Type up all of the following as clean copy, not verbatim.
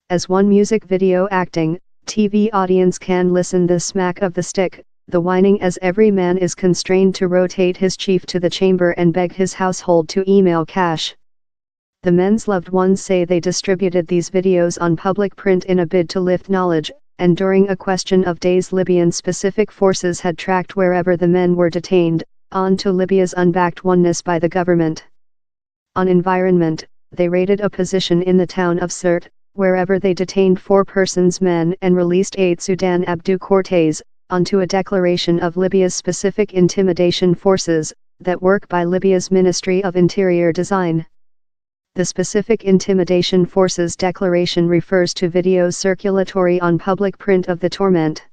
As one music video acting, TV audience can listen the smack of the stick, the whining as every man is constrained to rotate his chief to the chamber and beg his household to email cash. The men's loved ones say they distributed these videos on public print in a bid to lift knowledge, and during a question of days Libyan specific forces had tracked wherever the men were detained, on to Libya's unbacked oneness by the government. On environment, they raided a position in the town of Sirte, wherever they detained 4 persons men and released 8 Sudan Abdu Cortes, onto a declaration of Libya's specific intimidation forces, that work by Libya's Ministry of Interior Design. The specific intimidation forces declaration refers to videos circulatory on public print of the torment.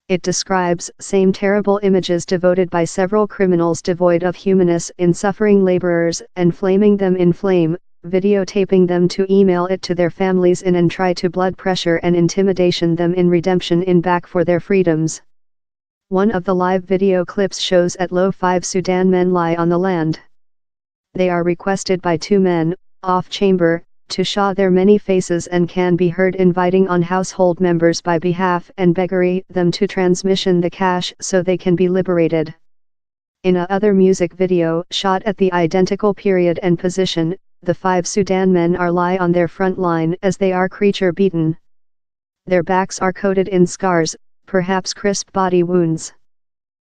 It describes same terrible images devoted by several criminals devoid of humanness in suffering laborers and flaming them in flame, videotaping them to email it to their families in and try to blood pressure and intimidation them in redemption in back for their freedoms. One of the live video clips shows at low 5 Sudan men lie on the land. They are requested by 2 men, off chamber, to show their many faces and can be heard inviting on household members by behalf and beggary them to transmission the cash so they can be liberated. In a other music video shot at the identical period and position, the 5 Sudan men are lie on their front line as they are creature beaten. Their backs are coated in scars, perhaps crisp body wounds.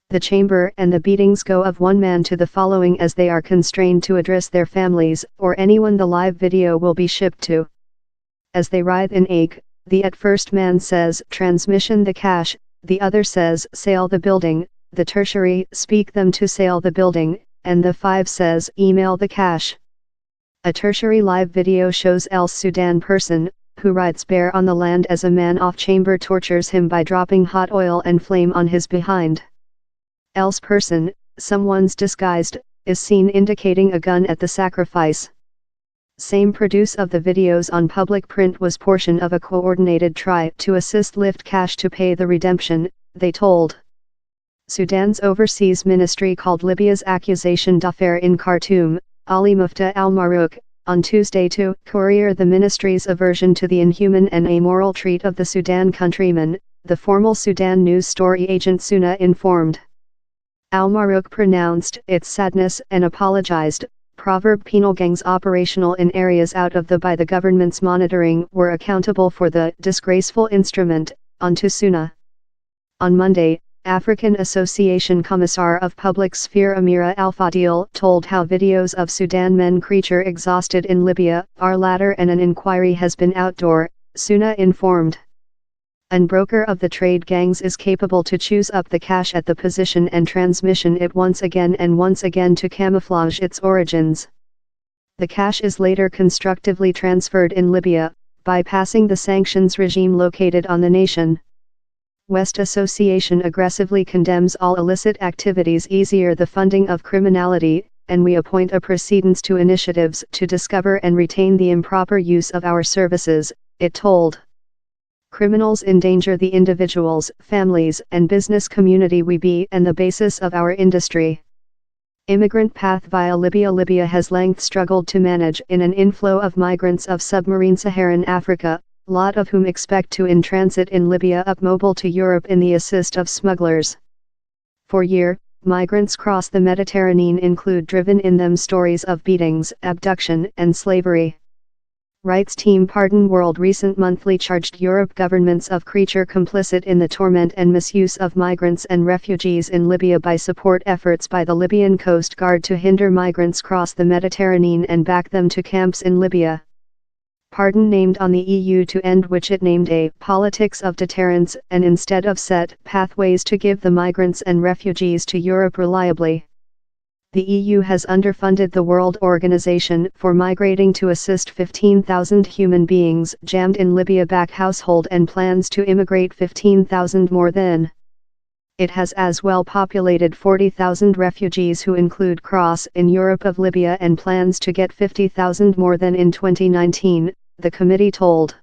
The chamber and the beatings go of one man to the following as they are constrained to address their families or anyone the live video will be shipped to. As they writhe in ache, the at first man says transmission the cash, the other says sail the building, the tertiary speak them to sail the building, and the 5 says email the cash. A tertiary live video shows else Sudan person, who writes bare on the land as a man off chamber tortures him by dropping hot oil and flame on his behind. Else person, someone's disguised, is seen indicating a gun at the sacrifice. Same produce of the videos on public print was portion of a coordinated try to assist lift cash to pay the redemption, they told. Sudan's overseas ministry called Libya's accusation d'affaires in Khartoum, Ali Mufta al-Marouk, on Tuesday to courier the ministry's aversion to the inhuman and amoral treat of the Sudan countrymen, the formal Sudan news story agent Suna informed. Al-Marouk pronounced its sadness and apologized. Proverb penal gangs operational in areas out of the by the government's monitoring were accountable for the disgraceful instrument, onto Suna. On Monday, African Association Commissar of Public Sphere Amira Al-Fadil told how videos of Sudan men creature exhausted in Libya are latter and an inquiry has been outdoor, Suna informed. An broker of the trade gangs is capable to choose up the cash at the position and transmission it once again to camouflage its origins. The cash is later constructively transferred in Libya, bypassing the sanctions regime located on the nation. West Association aggressively condemns all illicit activities easier the funding of criminality, and we appoint a precedence to initiatives to discover and retain the improper use of our services, it told. Criminals endanger the individuals, families and business community we be and the basis of our industry. Immigrant path via Libya. Libya has length struggled to manage in an inflow of migrants of sub-Saharan Saharan Africa, lot of whom expect to in transit in Libya up mobile to Europe in the assist of smugglers. For year, migrants cross the Mediterranean include driven in them stories of beatings, abduction and slavery. Rights team Pardon World recent monthly charged Europe governments of creature complicit in the torment and misuse of migrants and refugees in Libya by support efforts by the Libyan Coast Guard to hinder migrants cross the Mediterranean and back them to camps in Libya. Pardon named on the EU to end which it named a politics of deterrence and instead of set pathways to give the migrants and refugees to Europe reliably. The EU has underfunded the World Organization for Migrating to assist 15,000 human beings jammed in Libya back household and plans to immigrate 15,000 more than. It has as well populated 40,000 refugees who include cross in Europe of Libya and plans to get 50,000 more than in 2019, the committee told.